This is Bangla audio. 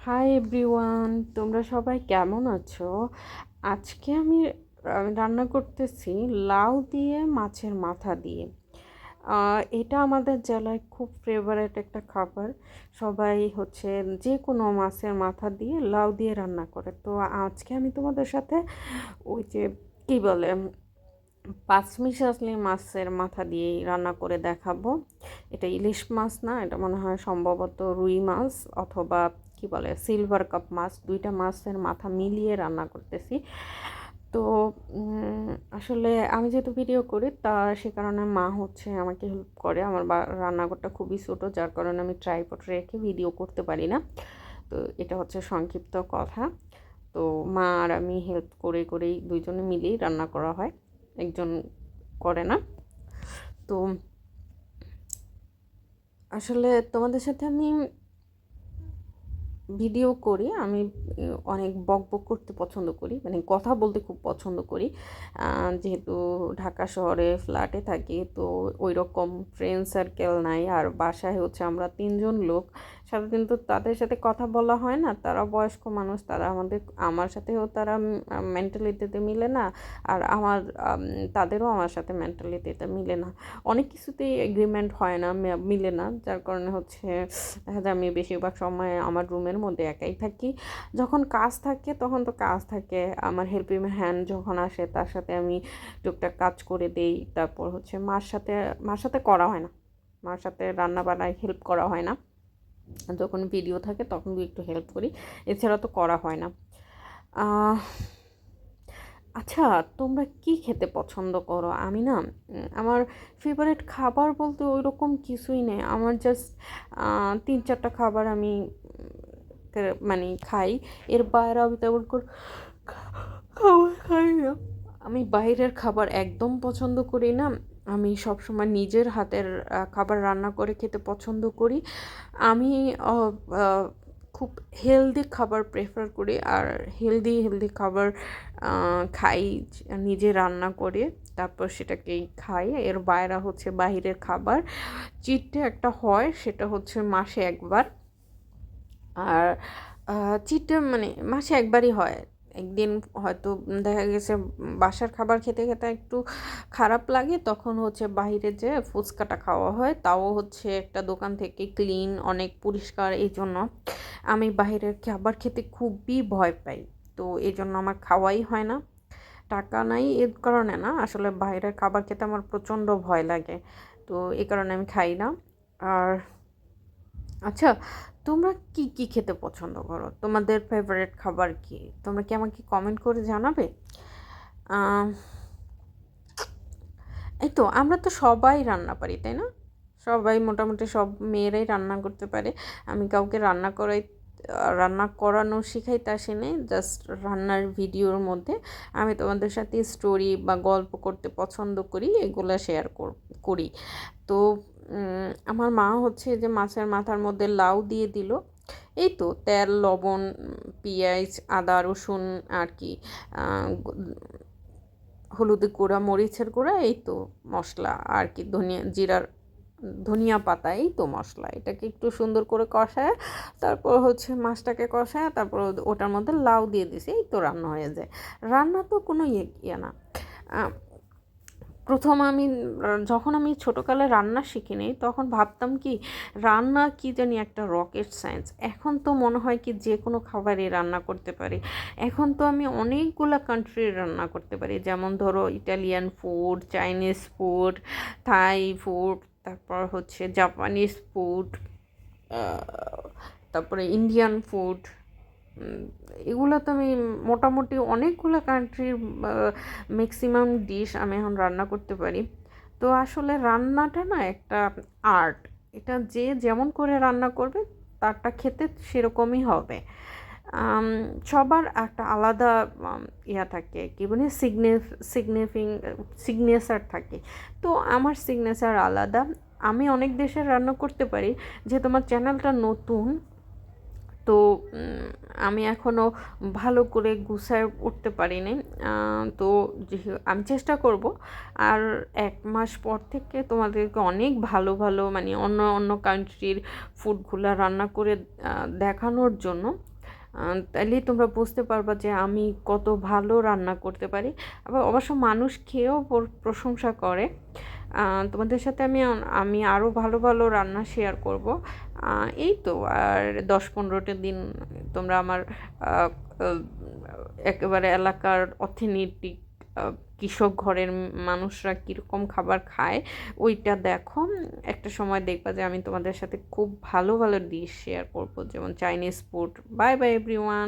হাই এভরিওয়ান, তোমরা সবাই কেমন আছো? আজকে আমি রান্না করতেছি লাউ দিয়ে মাছের মাথা দিয়ে। এটা আমাদের জেলায় খুব ফেভারিট একটা খাবার। সবাই হচ্ছে যে কোনো মাছের মাথা দিয়ে লাউ দিয়ে রান্না করে। তো আজকে আমি তোমাদের সাথে ওই যে কী বলে পাঁচমিশালি মাছের মাথা দিয়েই রান্না করে দেখাবো। এটা ইলিশ মাছ না, এটা মনে হয় সম্ভবত রুই মাছ অথবা কি বলে সিলভার কাপ মাছ, দুইটা মাছের মাথা মিলিয়ে রান্না করতেছি। তো আসলে আমি যেহেতু ভিডিও করি সে কারণে মা হচ্ছে আমাকে হেল্প করে। আমার রান্নাঘরটা খুবই ছোটো, যার কারণে আমি ট্রাইপড রেখে ভিডিও করতে পারি না। তো এটা হচ্ছে সংক্ষিপ্ত কথা। তো মা আর আমি হেল্প করেই দুইজনে মিলেই রান্না করা হয়, একজন করে না। তো আসলে তোমাদের সাথে আমি ভিডিও করি। আমি অনেক বকবক করতে পছন্দ করি, মানে কথা বলতে খুব পছন্দ করি। যেহেতু ঢাকা শহরে ফ্ল্যাটে থাকি, তো ওই রকম ফ্রেন্ড সার্কেল নাই। আর বাসায় হচ্ছে আমরা তিনজন লোক, সারাদিন তো তাদের সাথে কথা বলা হয় না। তারা বয়স্ক মানুষ, তারা আমার সাথেও তারা মেন্টালিটিতে মিলে না। আর তাদেরও আমার সাথে মেন্টালিটিতে মিলে না। অনেক কিছুতেই এগ্রিমেন্ট হয় না, মিলে না। যার কারণে হচ্ছে দেখা যায় আমি বেশিরভাগ সময় আমার রুমের মধ্যে একাই থাকি। যখন কাজ থাকে তখন তো কাজ থাকে, আমার হেল্পিং হ্যান্ড যখন আসে তার সাথে আমি টুকটাক কাজ করে দেই। তারপর হচ্ছে মার সাথে করা হয় না, মার সাথে রান্না বান্নায় হেল্প করা হয় না। যখন ভিডিও থাকে তখন একটু হেল্প করি, এছাড়া তো করা হয় না। আচ্ছা, তোমরা কি খেতে পছন্দ করো? আমি না আমার ফেভারিট খাবার বলতে ওই রকম কিছুই নেই। আমার জাস্ট 3-4টা খাবার আমি মানে খাই। এর বাইরে আমি তেমন কোনো খাবার খাই না। আমি বাইরের খাবার একদম পছন্দ করি না। আমি সবসময় নিজের হাতের খাবার রান্না করে খেতে পছন্দ করি। আমি আহ, আহ, খুব হেলদি খাবার প্রেফার করি, আর হেলদি খাবার খাই নিজে রান্না করে, তারপর সেটাকেই খাই। এর বাইরে হচ্ছে বাইরের খাবার চিট ডে একটা হয়, সেটা হচ্ছে মাসে একবার। আর চিট ডে মানে মাসে একবারই হয়। একদিন হয়তো দেখা গেছে বাসার খাবার খেতে খেতে একটু খারাপ লাগে, তখন হচ্ছে বাইরে যে ফুচকাটা খাওয়া হয়, তাও হচ্ছে একটা দোকান থেকে ক্লিন, অনেক পরিষ্কার। এই জন্য আমি বাইরের খাবার খেতে খুবই ভয় পাই। তো এই জন্য আমার খাওয়াই হয় না। টাকা নাই এর কারণে না, আসলে বাইরের খাবার খেতে আমার প্রচণ্ড ভয় লাগে। তো এই কারণে আমি খাই না। আর আচ্ছা, তোমরা কি কি খেতে পছন্দ করো? তোমাদের ফেভারিট খাবার কি? তোমরা কি আমাকে কমেন্ট করে জানাবে? আহ, এই তো আমরা তো সবাই রান্না পারি, তাই না? সবাই মোটামুটি সব মেয়েরাই রান্না করতে পারে। আমি কাউকে রান্না করানো শিখাইতে আসিনি, জাস্ট রান্নার ভিডিওর মধ্যে আমি তোমাদের সাথে স্টোরি বা গল্প করতে পছন্দ করি, এগুলো শেয়ার করি। তো আমার মা হচ্ছে যে মাছের মাথার মধ্যে লাউ দিয়ে দিল। এই তো তেল, লবণ, পেঁয়াজ, আদা, রসুন আর কি, হলুদের গুঁড়া, মরিচের গুঁড়া, এই তো মশলা আর কি, ধনিয়া পাতা, এই তো মশলা। এটাকে একটু সুন্দর করে কষায়, তারপর হচ্ছে মাছটাকে কষায়, তারপর ওটার মধ্যে লাউ দিয়ে দিছি, এই তো রান্না হয়ে যায়। রান্না তো কোনো ইয়ে না। প্রথম যখন আমি ছোটোকালে রান্না শিখিনি, তখন ভাবতাম কি রান্না কি জানি একটা রকেট সায়েন্স। এখন তো মনে হয় কি যে কোনো খাবারই রান্না করতে পারি। এখন তো আমি অনেকগুলো কান্ট্রির রান্না করতে পারি, যেমন ধরো Italian food, Chinese food, Thai food, তারপর হচ্ছে জাপানিজ ফুড, তারপরে ইন্ডিয়ান ফুড। এগুলো তো আমি মোটামুটি অনেকগুলো কান্ট্রির ম্যাক্সিমাম ডিশ আমি এখন রান্না করতে পারি। তো আসলে রান্নাটা না একটা আর্ট। এটা যে যেমন করে রান্না করবে তারটা খেতে সেরকমই হবে। সবার একটা আলাদা ইয়া থাকে, কি বলে সিগনেচার থাকে। তো আমার সিগনেচার আলাদা। আমি অনেক দেশের রান্না করতে পারি। যে তোমার চ্যানেলটা নতুন, তো আমি এখনও ভালো করে গুছায় উঠতে পারিনি। তো আমি চেষ্টা করব আর 1 মাস পর থেকে তোমাদেরকে অনেক ভালো ভালো মানে অন্য অন্য কান্ট্রির ফুডগুলো রান্না করে দেখানোর জন্য। তাইলেই তোমরা বুঝতে পারবা যে আমি কত ভালো রান্না করতে পারি। আবার অবশ্য মানুষ খেয়েও প্রশংসা করে। তোমাদের সাথে আমি আরও ভালো ভালো রান্না শেয়ার করব। এই তো আর ১০-১৫টা দিন তোমরা আমার আহ, আহ, একেবারে এলাকার অর্থনৈতিক কৃষক ঘরের মানুষরা কীরকম খাবার খায় ওইটা দেখো। একটা সময় দেখবা যে আমি তোমাদের সাথে খুব ভালো ভালো ডিশ শেয়ার করব, যেমন Chinese food. Bye bye everyone.